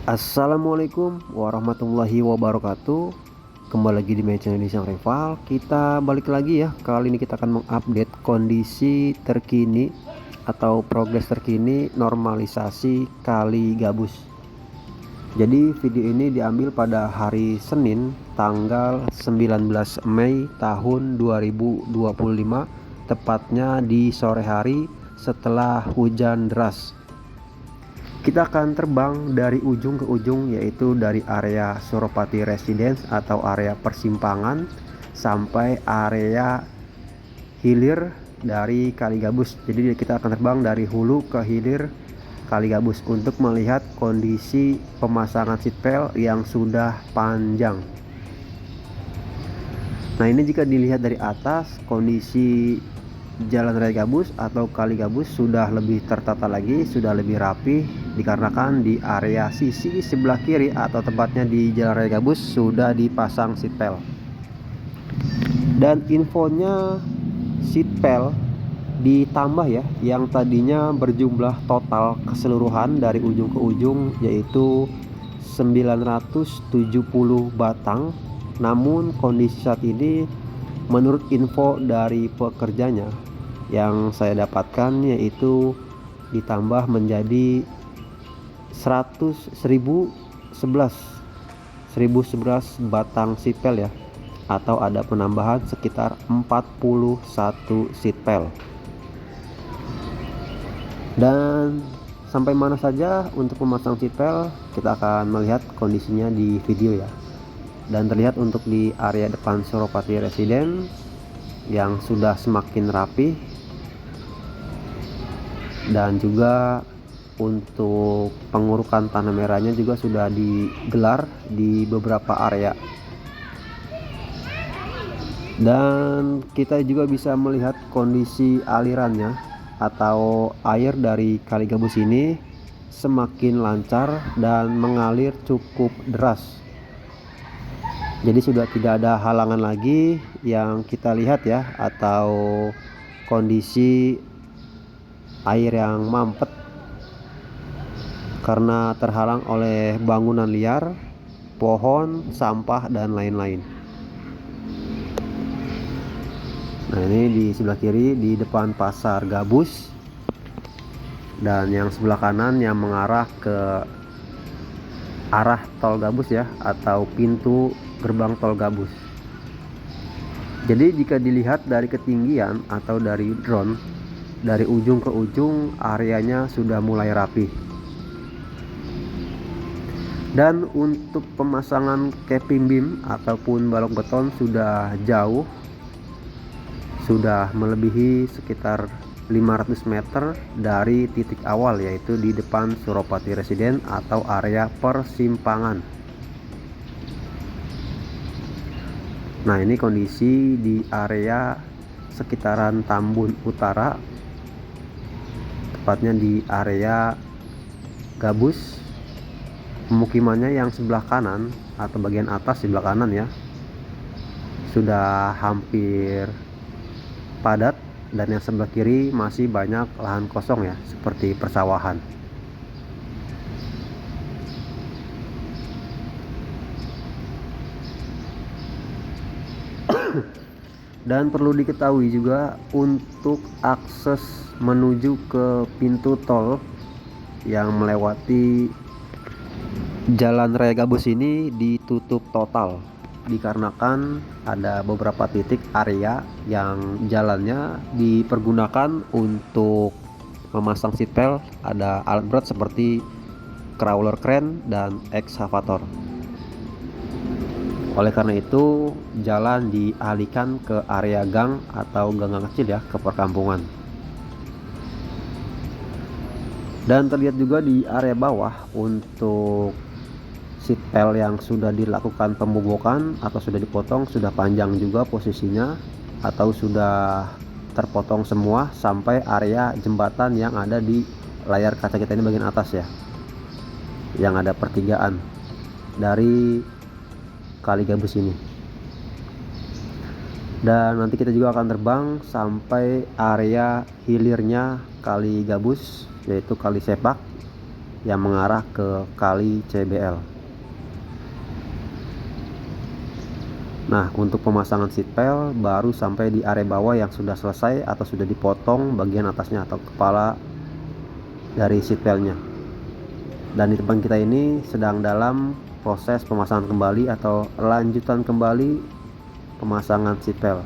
Assalamualaikum warahmatullahi wabarakatuh. Kembali lagi di my channel Nisang Rival. Kita balik lagi ya. Kali ini kita akan mengupdate kondisi terkini atau progres terkini normalisasi Kali Gabus. Jadi video ini diambil pada hari Senin tanggal 19 Mei tahun 2025, tepatnya di sore hari setelah hujan deras. Kita akan terbang dari ujung ke ujung, yaitu dari area Suropati Residence atau area persimpangan sampai area hilir dari Kali Gabus. Jadi kita akan terbang dari hulu ke hilir Kali Gabus untuk melihat kondisi pemasangan seatbelt yang sudah panjang. Nah, ini jika dilihat dari atas, kondisi Jalan Raya Gabus atau Kali Gabus sudah lebih tertata lagi, sudah lebih rapi, dikarenakan di area sisi sebelah kiri atau tepatnya di Jalan Raya Gabus sudah dipasang seatbelt. Dan infonya, seatbelt ditambah ya, yang tadinya berjumlah total keseluruhan dari ujung ke ujung yaitu 970 batang. Namun kondisi saat ini menurut info dari pekerjanya yang saya dapatkan, yaitu ditambah menjadi 1011 batang seatbelt ya, atau ada penambahan sekitar 41 seatbelt. Dan sampai mana saja untuk memasang seatbelt kita akan melihat kondisinya di video ya. Dan terlihat untuk di area depan Suropati Residence yang sudah semakin rapi, dan juga untuk pengurukan tanah merahnya juga sudah digelar di beberapa area. Dan kita juga bisa melihat kondisi alirannya atau air dari Kali Gabus ini semakin lancar dan mengalir cukup deras. Jadi sudah tidak ada halangan lagi yang kita lihat ya, atau kondisi air yang mampet karena terhalang oleh bangunan liar, pohon, sampah, dan lain-lain. Nah, ini di sebelah kiri di depan pasar Gabus, dan yang sebelah kanan yang mengarah ke arah tol Gabus ya, atau pintu gerbang tol Gabus. Jadi jika dilihat dari ketinggian atau dari drone, dari ujung ke ujung areanya sudah mulai rapi. Dan untuk pemasangan capping beam ataupun balok beton sudah jauh, sudah melebihi sekitar 500 meter dari titik awal, yaitu di depan Suropati Residence atau area persimpangan. Nah, ini kondisi di area sekitaran Tambun Utara, tepatnya di area Gabus. Pemukimannya yang sebelah kanan atau bagian atas sebelah kanan ya, sudah hampir padat, dan yang sebelah kiri masih banyak lahan kosong ya, seperti persawahan. Dan perlu diketahui juga, untuk akses menuju ke pintu tol yang melewati Jalan Raya Gabus ini ditutup total, dikarenakan ada beberapa titik area yang jalannya dipergunakan untuk memasang seatbelt. Ada alat berat seperti crawler crane dan excavator. Oleh karena itu jalan dialihkan ke area gang atau gang kecil ya, ke perkampungan. Dan terlihat juga di area bawah untuk seatbelt yang sudah dilakukan pembobokan atau sudah dipotong, sudah panjang juga posisinya, atau sudah terpotong semua sampai area jembatan yang ada di layar kaca kita ini bagian atas ya, yang ada pertigaan dari Kali Gabus ini. Dan nanti kita juga akan terbang sampai area hilirnya Kali Gabus, yaitu Kali Sepak. yang mengarah ke kali CBL. Nah, untuk pemasangan seatbelt baru sampai di area bawah yang sudah selesai atau sudah dipotong bagian atasnya atau kepala dari seatbeltnya. Dan di depan kita ini sedang dalam proses pemasangan kembali atau lanjutan kembali pemasangan seatbelt.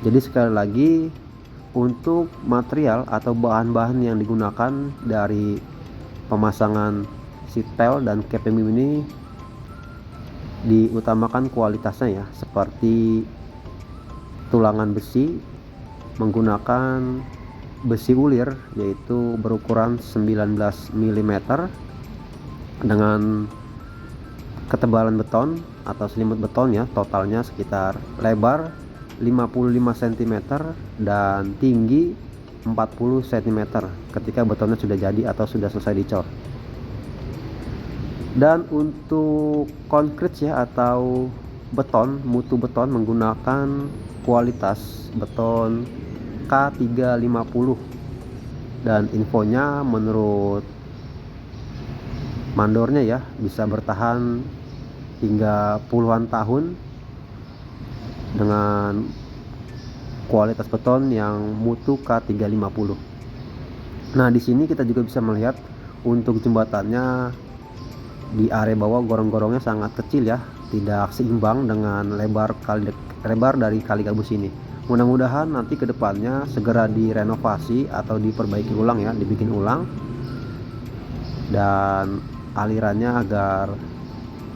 Jadi sekali lagi, untuk material atau bahan-bahan yang digunakan dari pemasangan seatbelt dan KPM ini diutamakan kualitasnya ya, seperti tulangan besi menggunakan besi ulir yaitu berukuran 19 mm dengan ketebalan beton atau selimut beton ya, totalnya sekitar lebar 55 cm dan tinggi 40 cm ketika betonnya sudah jadi atau sudah selesai dicor. Dan untuk konkrit ya atau beton, mutu beton menggunakan kualitas beton K350 dan infonya menurut mandornya ya bisa bertahan hingga puluhan tahun dengan kualitas beton yang mutu K350. Nah, di sini kita juga bisa melihat untuk jembatannya di area bawah gorong-gorongnya sangat kecil ya, tidak seimbang dengan lebar dari kali gabus ini. Mudah-mudahan nanti kedepannya segera direnovasi atau diperbaiki ulang ya, dibikin ulang dan alirannya agar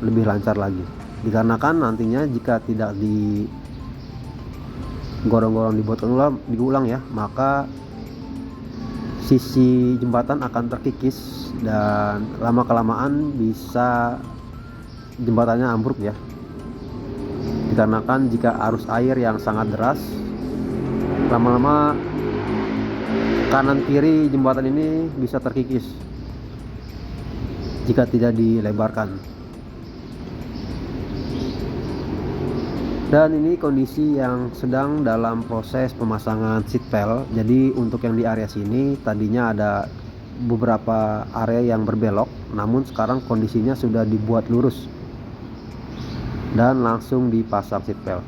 lebih lancar lagi. Dikarenakan nantinya jika tidak di gorong-gorong diulang ya, maka sisi jembatan akan terkikis dan lama-kelamaan bisa jembatannya ambruk ya. Dikarenakan jika arus air yang sangat deras, lama-lama kanan kiri jembatan ini bisa terkikis jika tidak dilebarkan. Dan ini kondisi yang sedang dalam proses pemasangan seatbelt. Jadi untuk yang di area sini tadinya ada beberapa area yang berbelok, namun sekarang kondisinya sudah dibuat lurus dan langsung dipasang seatbelt.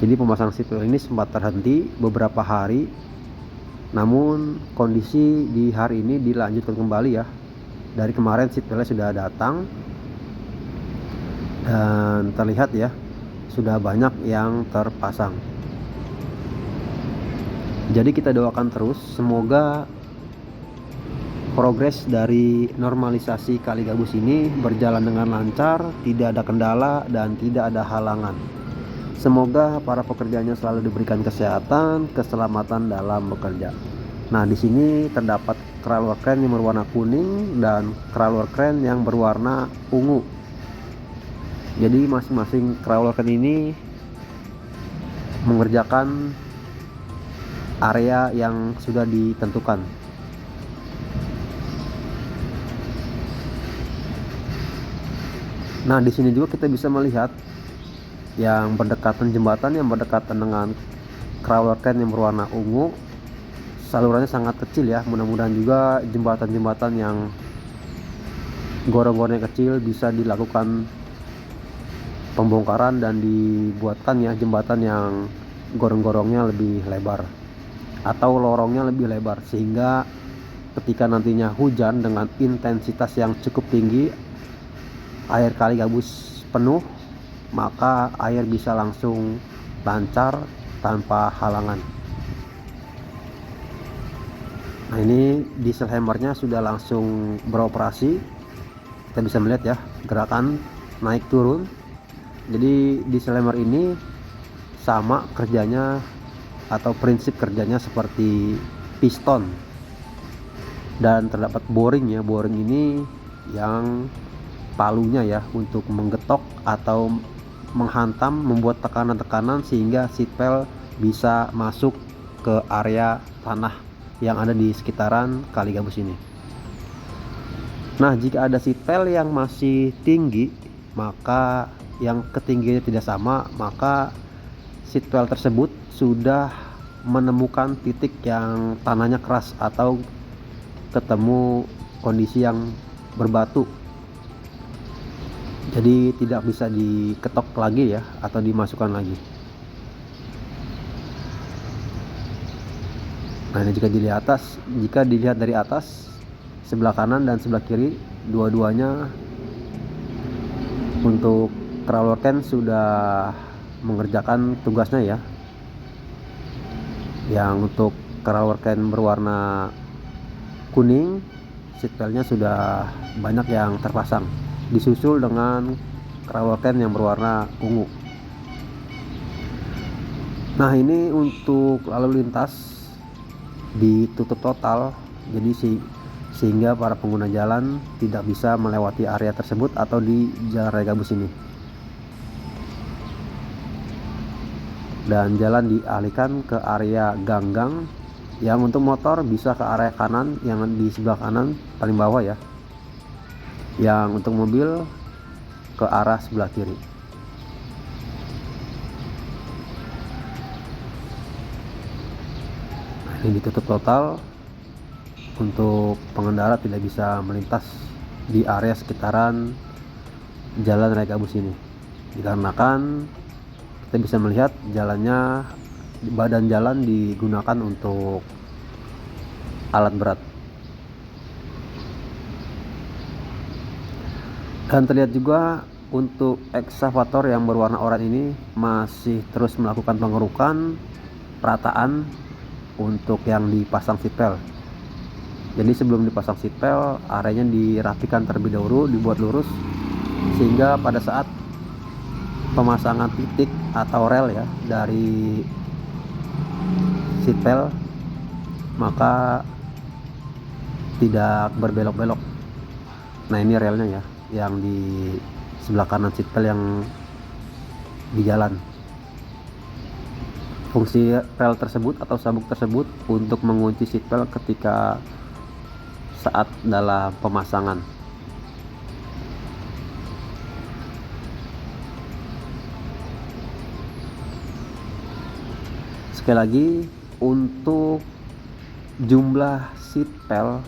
Jadi pemasangan seatbelt ini sempat terhenti beberapa hari, namun kondisi di hari ini dilanjutkan kembali ya. Dari kemarin seatbeltnya sudah datang dan terlihat ya sudah banyak yang terpasang. Jadi kita doakan terus semoga progres dari normalisasi kali gabus ini berjalan dengan lancar, tidak ada kendala dan tidak ada halangan. Semoga para pekerjanya selalu diberikan kesehatan, keselamatan dalam bekerja. Nah, di sini terdapat crawler crane yang berwarna kuning dan crawler crane yang berwarna ungu. Jadi masing-masing crawler crane ini mengerjakan area yang sudah ditentukan. Nah, di sini juga kita bisa melihat yang berdekatan jembatan yang berdekatan dengan crawler crane yang berwarna ungu, salurannya sangat kecil ya. Mudah-mudahan juga jembatan-jembatan yang gorong-gorongnya kecil bisa dilakukan pembongkaran dan dibuatkan ya jembatan yang gorong-gorongnya lebih lebar atau lorongnya lebih lebar, sehingga ketika nantinya hujan dengan intensitas yang cukup tinggi, air kali gabus penuh, maka air bisa langsung lancar tanpa halangan. Nah, ini diesel hammernya sudah langsung beroperasi. Kita bisa melihat ya gerakan naik turun. Jadi diesel hammer ini sama kerjanya atau prinsip kerjanya seperti piston, dan terdapat boring ya. Boring ini yang palunya ya untuk menggetok atau menghantam, membuat tekanan-tekanan sehingga seatbelt bisa masuk ke area tanah yang ada di sekitaran kali gabus ini. Nah, jika ada seatbelt yang masih tinggi, maka yang ketinggiannya tidak sama, maka seatbelt tersebut sudah menemukan titik yang tanahnya keras atau ketemu kondisi yang berbatu, jadi tidak bisa diketok lagi ya atau dimasukkan lagi. Nah ini jika dilihat dari atas, sebelah kanan dan sebelah kiri dua-duanya untuk crawler can sudah mengerjakan tugasnya ya. Yang untuk crawler can berwarna kuning, seatbeltnya sudah banyak yang terpasang, disusul dengan crawler can yang berwarna ungu. Nah ini untuk lalu lintas ditutup total, jadi sehingga para pengguna jalan tidak bisa melewati area tersebut atau di jalan raya gabus ini, dan jalan dialihkan ke area ganggang. Yang untuk motor bisa ke area kanan, yang di sebelah kanan paling bawah ya, yang untuk mobil ke arah sebelah kiri. Ini ditutup total untuk pengendara tidak bisa melintas di area sekitaran jalan raya gabus ini, dikarenakan kita bisa melihat jalannya, badan jalan digunakan untuk alat berat. Dan terlihat juga untuk ekskavator yang berwarna oranye ini masih terus melakukan pengerukan, perataan untuk yang dipasang seatbelt. Jadi sebelum dipasang seatbelt, areanya dirapikan terlebih dahulu, dibuat lurus, sehingga pada saat pemasangan titik atau rel ya dari seatbelt maka tidak berbelok-belok. Nah ini relnya ya, yang di sebelah kanan seatbelt yang di jalan. Fungsi rel tersebut atau sabuk tersebut untuk mengunci seatbelt ketika saat dalam pemasangan. Sekali lagi, untuk jumlah seatbelt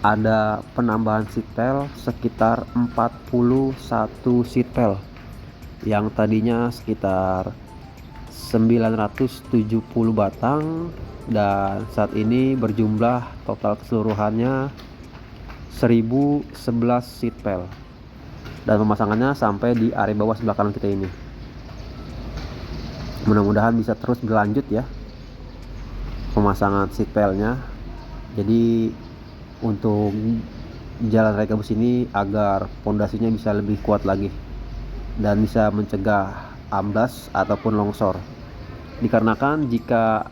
ada penambahan seatbelt sekitar 41 seatbelt yang tadinya sekitar 970 batang, dan saat ini berjumlah total keseluruhannya 1011 seatbelt, dan pemasangannya sampai di area bawah sebelah kanan kita ini. Mudah-mudahan bisa terus berlanjut ya pemasangan seatbeltnya. Jadi untuk jalan raya gabus ini agar pondasinya bisa lebih kuat lagi dan bisa mencegah amblas ataupun longsor, dikarenakan jika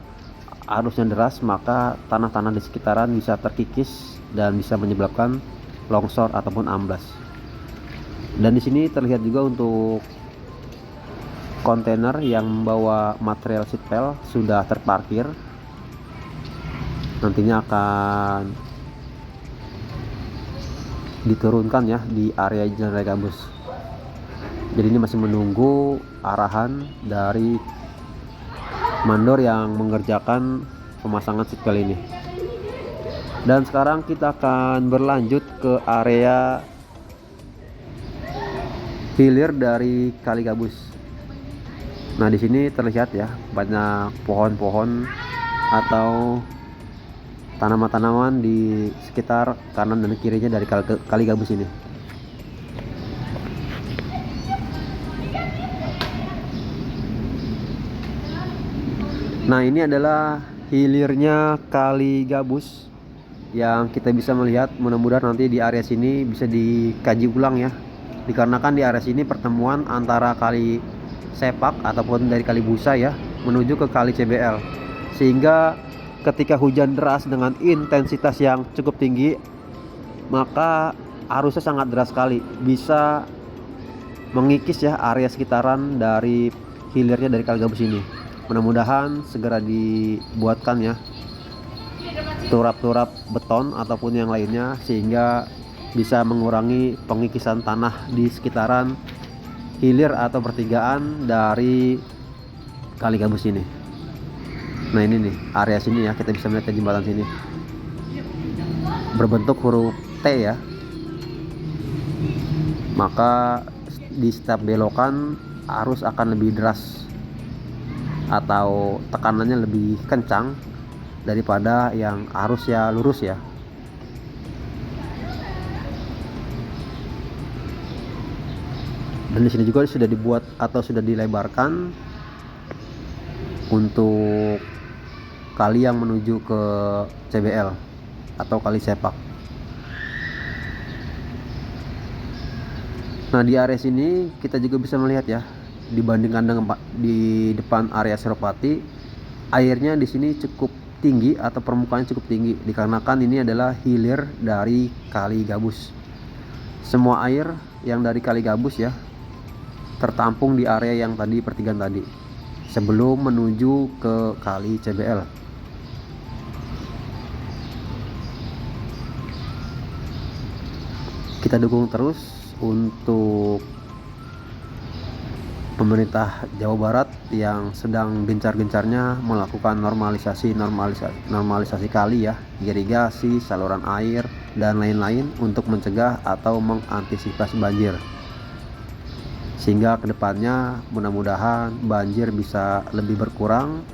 arusnya deras maka tanah-tanah di sekitaran bisa terkikis dan bisa menyebabkan longsor ataupun amblas. Dan di sini terlihat juga untuk kontainer yang membawa material seatbelt sudah terparkir, nantinya akan diturunkan ya di area jalan raya gabus. Jadi ini masih menunggu arahan dari mandor yang mengerjakan pemasangan seatbelt ini. Dan sekarang kita akan berlanjut ke area hilir dari Kali Gabus. Nah di sini terlihat ya banyak pohon-pohon atau tanaman-tanaman di sekitar kanan dan kirinya dari Kali Gabus ini. Nah ini adalah hilirnya Kali Gabus yang kita bisa melihat. Mudah-mudahan nanti di area sini bisa dikaji ulang ya, dikarenakan di area sini pertemuan antara Kali Sepak ataupun dari Kali Busa ya menuju ke Kali CBL, sehingga ketika hujan deras dengan intensitas yang cukup tinggi maka arusnya sangat deras sekali, bisa mengikis ya area sekitaran dari hilirnya dari Kali Gabus ini. Mudah-mudahan segera dibuatkan ya turap-turap beton ataupun yang lainnya, sehingga bisa mengurangi pengikisan tanah di sekitaran hilir atau pertigaan dari Kali Gabus ini. Nah ini nih area sini ya, kita bisa melihat jembatan sini. berbentuk huruf T ya, maka di setiap belokan arus akan lebih deras atau tekanannya lebih kencang daripada yang arus ya lurus ya. Dan di sini juga sudah dibuat atau sudah dilebarkan untuk kali yang menuju ke CBL atau kali sepak. Nah, di area sini kita juga bisa melihat ya, dibandingkan dengan di depan area Suropati, airnya di sini cukup tinggi atau permukaannya cukup tinggi dikarenakan ini adalah hilir dari Kali Gabus. Semua air yang dari Kali Gabus ya tertampung di area yang tadi pertigaan tadi sebelum menuju ke Kali CBL. Kita dukung terus untuk pemerintah Jawa Barat yang sedang gencar-gencarnya melakukan normalisasi kali ya, irigasi, saluran air dan lain-lain untuk mencegah atau mengantisipasi banjir, sehingga kedepannya mudah-mudahan banjir bisa lebih berkurang,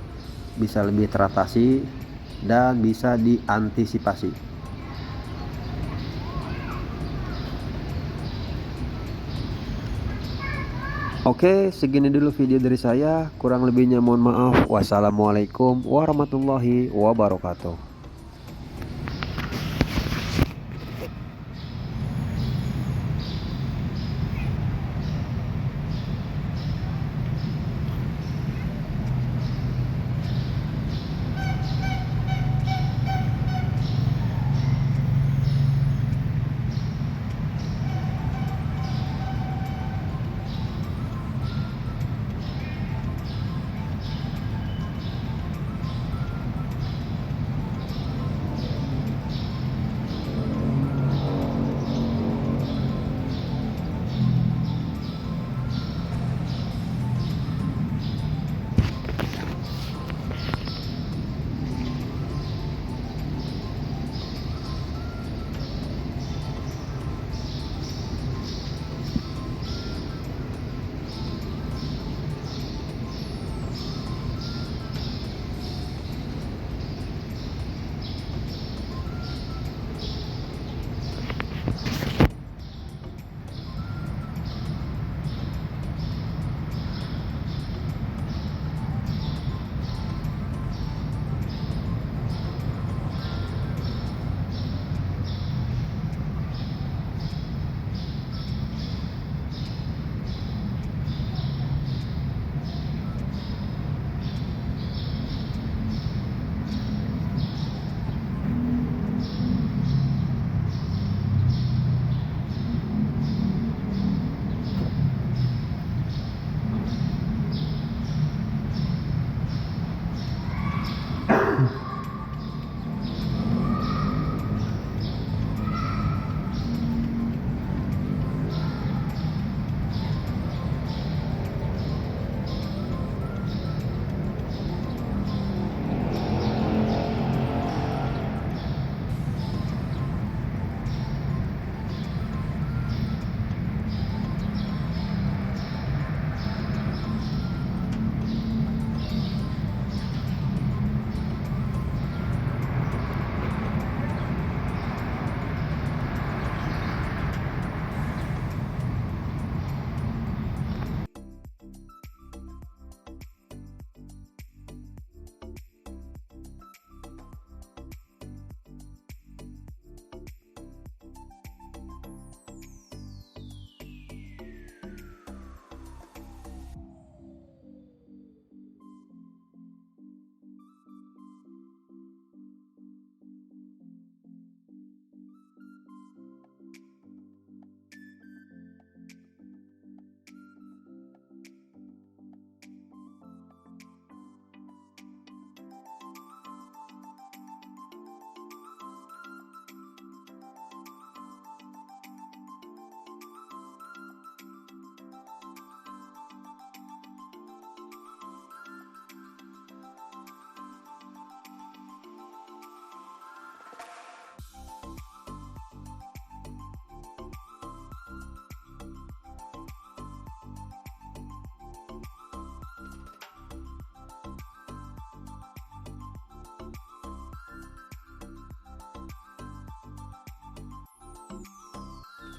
bisa lebih teratasi dan bisa diantisipasi. Oke, segini dulu video dari saya. Kurang lebihnya mohon maaf. Wassalamualaikum warahmatullahi wabarakatuh.